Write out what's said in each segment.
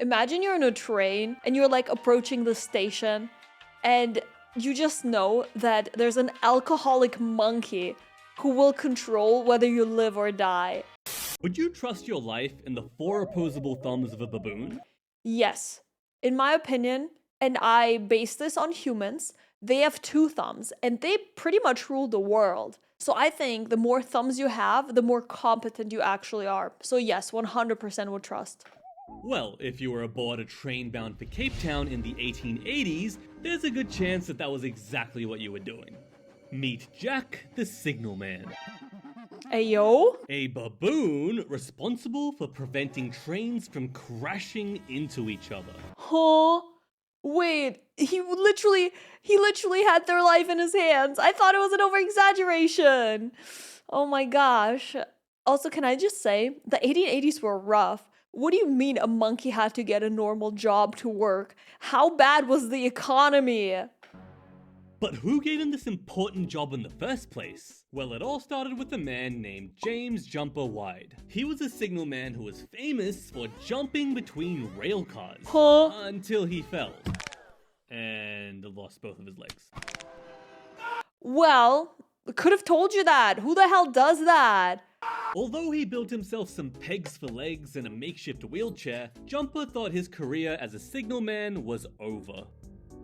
Imagine you're in a train and you're like approaching the station and you just know that there's an alcoholic monkey who will control whether you live or die. Would you trust your life in the 4 opposable thumbs of a baboon? Yes. In my opinion, and I base this on humans, they have 2 thumbs and they pretty much rule the world. So I think the more thumbs you have, the more competent you actually are. So yes, 100% would trust. Well, if you were aboard a train bound for Cape Town in the 1880s, there's a good chance that that was exactly what you were doing. Meet Jack, the signalman. Ayo? A baboon responsible for preventing trains from crashing into each other. Huh? Wait, he literally had their life in his hands. I thought it was an over-exaggeration. Oh my gosh. Also, can I just say, the 1880s were rough. What do you mean a monkey had to get a normal job to work? How bad was the economy? But who gave him this important job in the first place? Well, it all started with a man named James Jumper Wide. He was a signalman who was famous for jumping between rail cars. Huh? Until he fell. And lost both of his legs. Well, could have told you that. Who the hell does that? Although he built himself some pegs for legs and a makeshift wheelchair, Jumper thought his career as a signalman was over.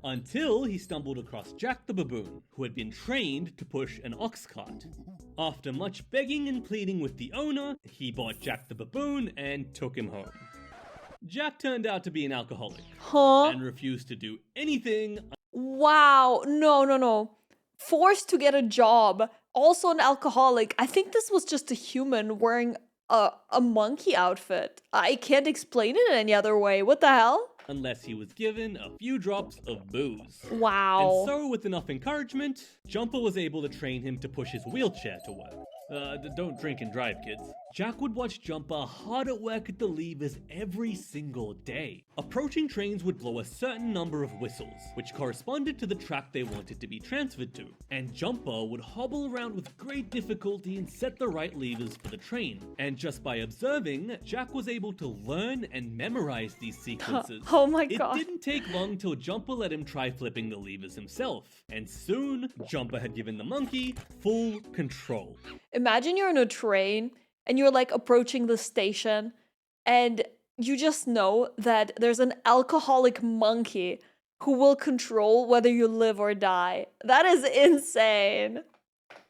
Until he stumbled across Jack the baboon, who had been trained to push an ox cart. After much begging and pleading with the owner, he bought Jack the baboon and took him home. Jack turned out to be an alcoholic, Huh? and refused to do anything. Wow, no. Forced to get a job, also an alcoholic. I think this was just a human wearing a monkey outfit. I can't explain it any other way. What the hell? Unless he was given a few drops of booze. Wow. And so, with enough encouragement, Jumper was able to train him to push his wheelchair to work. Don't drink and drive, kids. Jack would watch Jumper hard at work at the levers every single day. Approaching trains would blow a certain number of whistles, which corresponded to the track they wanted to be transferred to. And Jumper would hobble around with great difficulty and set the right levers for the train. And just by observing, Jack was able to learn and memorize these sequences. Oh my god. It didn't take long till Jumper let him try flipping the levers himself. And soon, Jumper had given the monkey full control. Imagine you're in a train and you're like approaching the station and you just know that there's an alcoholic monkey who will control whether you live or die. That is insane.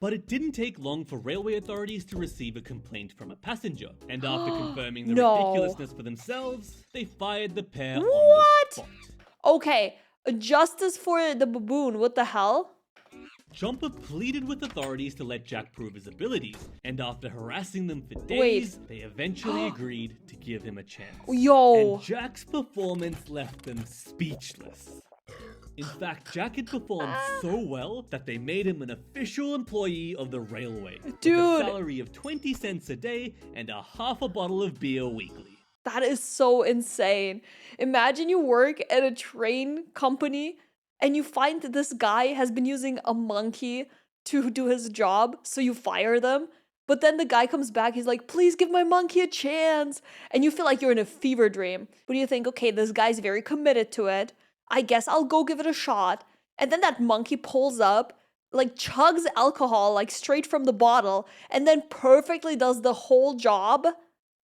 But it didn't take long for railway authorities to receive a complaint from a passenger. And after confirming the ridiculousness for themselves, they fired the pair on the spot. Okay, justice for the baboon, what the hell? Jumper pleaded with authorities to let Jack prove his abilities, and after harassing them for days, they eventually agreed to give him a chance. Yo. And Jack's performance left them speechless. In fact, Jack had performed so well that they made him an official employee of the railway. Dude. With a salary of 20 cents a day and a half a bottle of beer weekly. That is so insane. Imagine you work at a train company and you find that this guy has been using a monkey to do his job, so you fire them. But then the guy comes back, he's like, please give my monkey a chance. And you feel like you're in a fever dream. But you think, okay, this guy's very committed to it. I guess I'll go give it a shot. And then that monkey pulls up, like chugs alcohol, like straight from the bottle, and then perfectly does the whole job.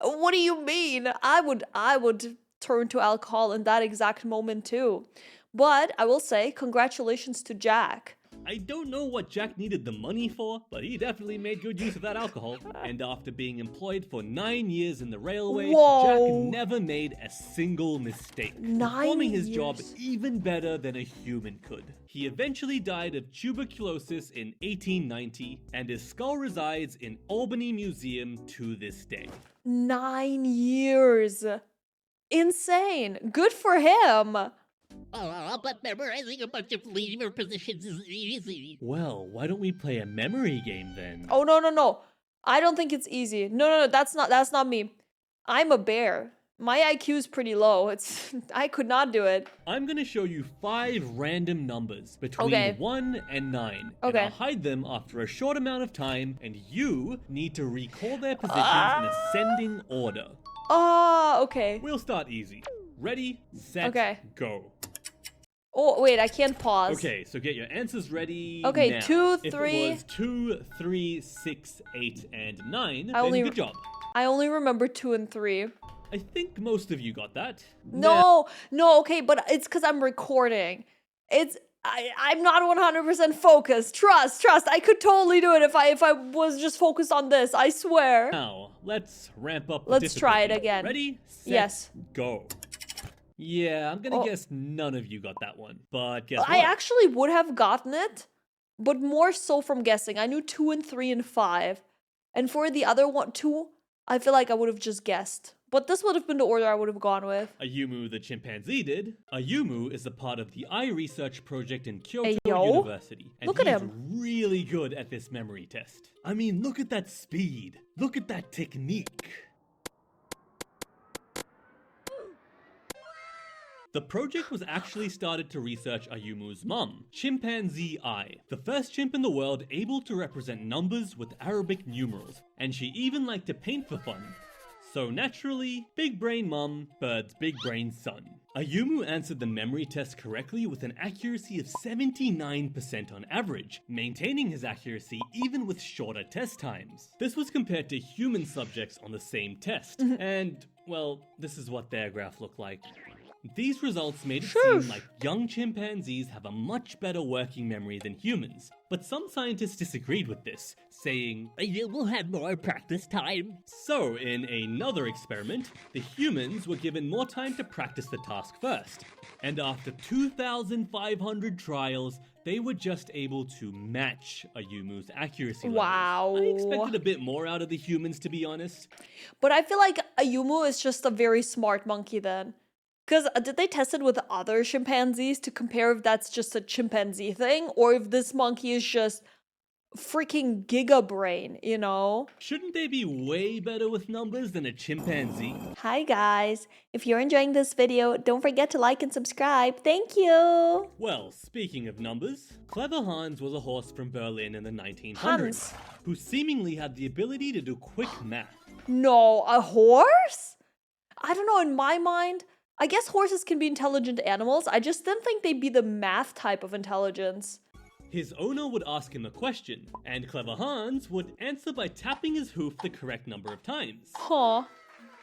What do you mean? I would turn to alcohol in that exact moment too. But I will say, congratulations to Jack. I don't know what Jack needed the money for, but he definitely made good use of that alcohol. And after being employed for 9 years in the railway, Jack never made a single mistake, performing his job even better than a human could. He eventually died of tuberculosis in 1890, and his skull resides in Albany Museum to this day. 9 years. Insane. Good for him. But memorizing a bunch of lever positions is easy. Well, why don't we play a memory game then? Oh, no. I don't think it's easy. No, that's not me. I'm a bear. My IQ is pretty low. I could not do it. I'm gonna show you 5 random numbers between 1 and 9. And I'll hide them after a short amount of time, and you need to recall their positions in ascending order. Oh, okay. We'll start easy. Ready, set, Okay. go. Oh, wait, I can't pause. Okay, so get your answers ready. Okay, now. 2, If 3. it was 2, 3, 6, 8, and 9, I then only- good job. I only remember 2 and 3. I think most of you got that. No, okay, but it's because I'm recording. I'm not 100% focused. Trust. I could totally do it if I was just focused on this. I swear. Now, let's ramp up the Let's try it difficulty. again. Ready, set, Yes. go. Yeah, I'm gonna Oh. guess none of you got that one. But guess I what? actually would have gotten it, but more so from guessing. I knew 2 and 3 and 5. And for the other one, 2, I feel like I would have just guessed. But this would have been the order I would have gone with. Ayumu the chimpanzee did. Ayumu is a part of the eye research project in Kyoto Hey, yo. University. And Look at he's him. really good at this memory test. I mean, look at that speed. Look at that technique. The project was actually started to research Ayumu's mum, Chimpanzee Eye, the first chimp in the world able to represent numbers with Arabic numerals, and she even liked to paint for fun. So naturally, big brain mum, birds big brain son. Ayumu answered the memory test correctly with an accuracy of 79% on average, maintaining his accuracy even with shorter test times. This was compared to human subjects on the same test, and, well, this is what their graph looked like. These results made it seem like young chimpanzees have a much better working memory than humans, but some scientists disagreed with this, saying, You will have more practice time. so in another experiment, the humans were given more time to practice the task first, and after 2,500 trials, they were just able to match Ayumu's accuracy levels. Wow. I expected a bit more out of the humans, to be honest. But I feel like Ayumu is just a very smart monkey then. Because did they test it with other chimpanzees to compare if that's just a chimpanzee thing or if this monkey is just freaking giga brain, you know? Shouldn't they be way better with numbers than a chimpanzee? Hi guys, if you're enjoying this video, don't forget to like and subscribe. Thank you. Well, speaking of numbers, Clever Hans was a horse from Berlin in the 1900s, Hans. who seemingly had the ability to do quick math. No, a horse? I don't know, in my mind, I guess horses can be intelligent animals. I just didn't think they'd be the math type of intelligence. His owner would ask him a question, and Clever Hans would answer by tapping his hoof the correct number of times. Huh.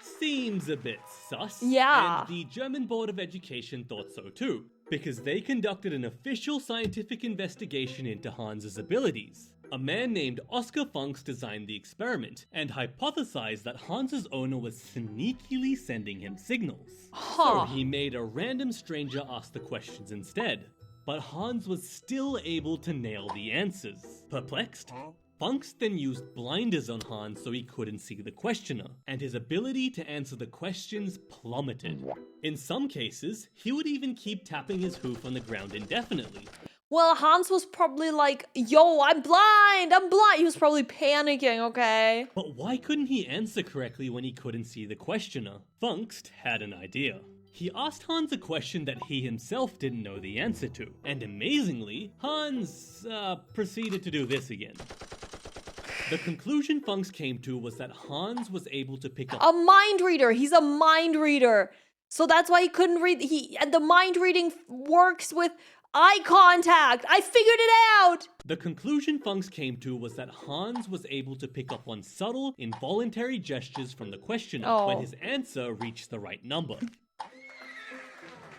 Seems a bit sus. Yeah. And the German Board of Education thought so too, because they conducted an official scientific investigation into Hans's abilities. A man named Oscar Funks designed the experiment and hypothesized that Hans's owner was sneakily sending him signals. Huh. So he made a random stranger ask the questions instead. But Hans was still able to nail the answers. Perplexed? Funks then used blinders on Hans so he couldn't see the questioner, and his ability to answer the questions plummeted. In some cases, he would even keep tapping his hoof on the ground indefinitely. Well, Hans was probably like, yo, I'm blind. He was probably panicking, okay? But why couldn't he answer correctly when he couldn't see the questioner? Funkst had an idea. He asked Hans a question that he himself didn't know the answer to, and amazingly, Hans proceeded to do this again. The conclusion Funks came to was that Hans was able to pick up A mind reader. He's a mind reader. So that's why he couldn't read. And the mind reading works with eye contact. I figured it out. The conclusion Funks came to was that Hans was able to pick up on subtle, involuntary gestures from the questioner when his answer reached the right number.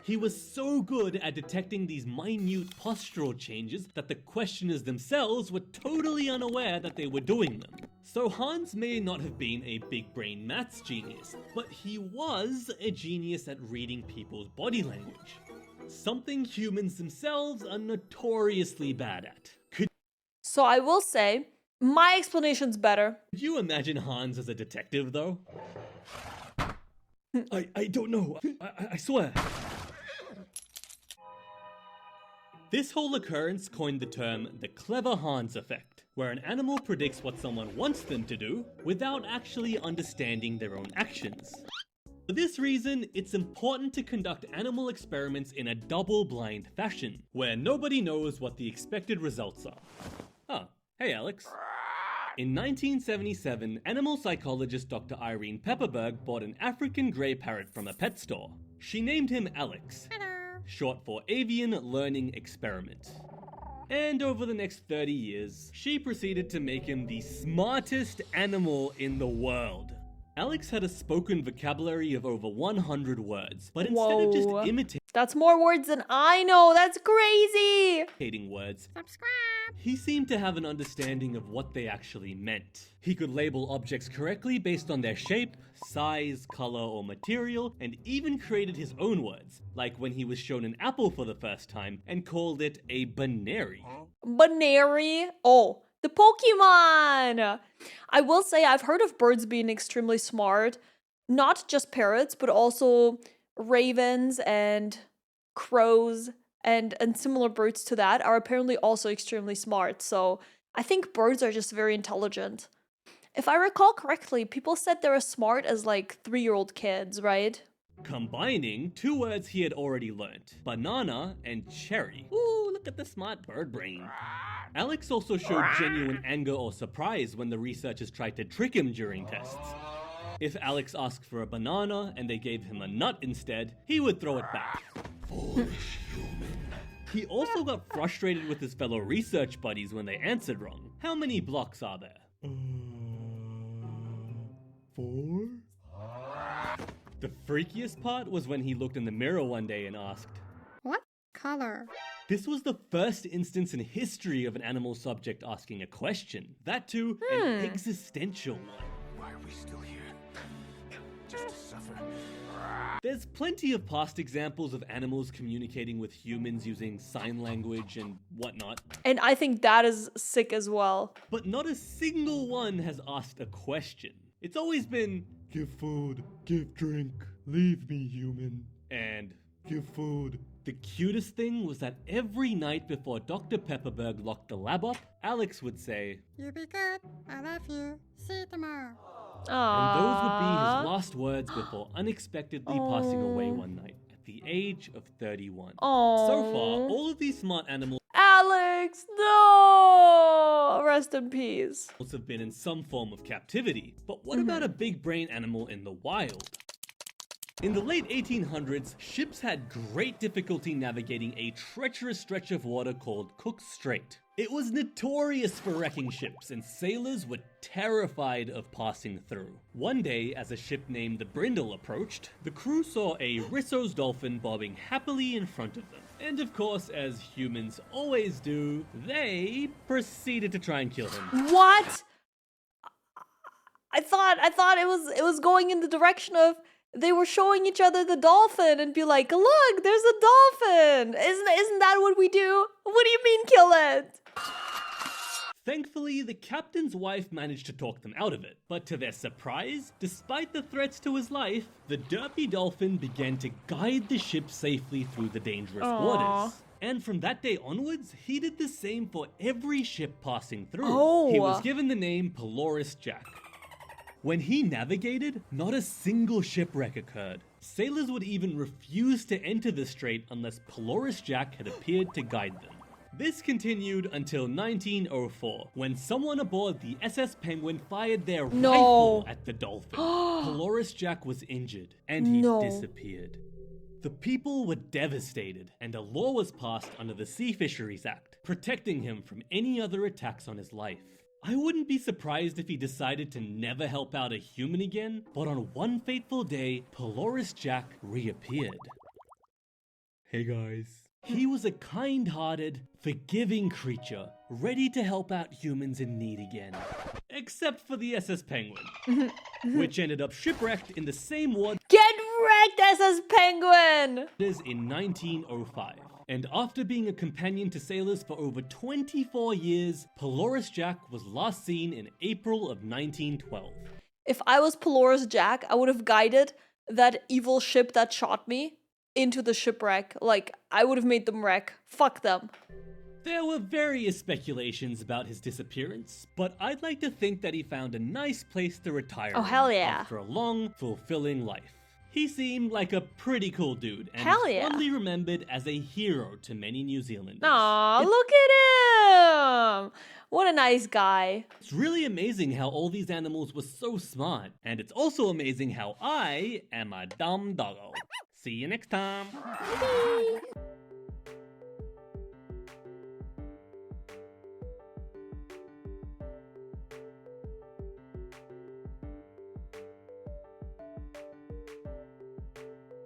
He was so good at detecting these minute postural changes that the questioners themselves were totally unaware that they were doing them. So Hans may not have been a big brain maths genius, but he was a genius at reading people's body language. Something humans themselves are notoriously bad at. Could So I will say, my explanation's better. you imagine Hans as a detective, though? I don't know. I swear. This whole occurrence coined the term the Clever Hans effect, where an animal predicts what someone wants them to do without actually understanding their own actions. For this reason, it's important to conduct animal experiments in a double-blind fashion, where nobody knows what the expected results are. Ah, hey Alex. In 1977, animal psychologist Dr. Irene Pepperberg bought an African grey parrot from a pet store. She named him Alex, short for Avian Learning Experiment. And over the next 30 years, she proceeded to make him the smartest animal in the world. Alex had a spoken vocabulary of over 100 words, but instead of just imitating That's more words than I know. That's crazy. Words, he seemed to have an understanding of what they actually meant. He could label objects correctly based on their shape, size, color, or material, and even created his own words, like when he was shown an apple for the first time and called it a banary. Banary? Oh, the Pokemon! I will say I've heard of birds being extremely smart. Not just parrots, but also ravens and crows and similar birds to that are apparently also extremely smart. So I think birds are just very intelligent. If I recall correctly, people said they're as smart as like 3-year-old kids, right? Combining two words he had already learnt, banana and cherry. Ooh, look at the smart bird brain. Alex also showed genuine anger or surprise when the researchers tried to trick him during tests. If Alex asked for a banana and they gave him a nut instead, he would throw it back. Foolish human. He also got frustrated with his fellow research buddies when they answered wrong. How many blocks are there? 4? The freakiest part was when he looked in the mirror one day and asked, What color? This was the first instance in history of an animal subject asking a question. That too, an existential one. Why are we still here? Just to suffer. There's plenty of past examples of animals communicating with humans using sign language and whatnot. And I think that is sick as well. But not a single one has asked a question. It's always been, give food, give drink, leave me human, and give food. The cutest thing was that every night before Dr. Pepperberg locked the lab up, Alex would say, You be good. I love you. See you tomorrow. and those would be Aww. his last words before unexpectedly passing away one night at the age of 31. So far, all of these smart animals Alex, no! Rest in peace. have been in some form of captivity. But what about a big brain animal in the wild? In the late 1800s, ships had great difficulty navigating a treacherous stretch of water called Cook Strait. It was notorious for wrecking ships, and sailors were terrified of passing through. One day, as a ship named the Brindle approached, the crew saw a Risso's dolphin bobbing happily in front of them. And of course, as humans always do, they proceeded to try and kill him. What? I thought it was going in the direction of they were showing each other the dolphin and be like, look, there's a dolphin. Isn't that what we do? What do you mean kill it? Thankfully, the captain's wife managed to talk them out of it, but to their surprise, despite the threats to his life, the derpy dolphin began to guide the ship safely through the dangerous waters. And from that day onwards, he did the same for every ship passing through. He was given the name Pelorus Jack. When he navigated, not a single shipwreck occurred. Sailors would even refuse to enter the strait unless Pelorus Jack had appeared to guide them. This continued until 1904, when someone aboard the SS Penguin fired their rifle at the dolphin. Pelorus Jack was injured, and he disappeared. The people were devastated, and a law was passed under the Sea Fisheries Act, protecting him from any other attacks on his life. I wouldn't be surprised if he decided to never help out a human again, but on one fateful day, Pelorus Jack reappeared. Hey guys. He was a kind-hearted, forgiving creature, ready to help out humans in need again. Except for the SS Penguin, which ended up shipwrecked in the same water Get wrecked, SS Penguin! in 1905. And after being a companion to sailors for over 24 years, Pelorus Jack was last seen in April of 1912. If I was Pelorus Jack, I would have guided that evil ship that shot me into the shipwreck. Like, I would have made them wreck. Fuck them. There were various speculations about his disappearance, but I'd like to think that he found a nice place to retire hell yeah. after a long, fulfilling life. He seemed like a pretty cool dude, and Hell is yeah. fondly remembered as a hero to many New Zealanders. Aw, look at him! What a nice guy. It's really amazing how all these animals were so smart, and it's also amazing how I am a dumb doggo. See you next time. Bye.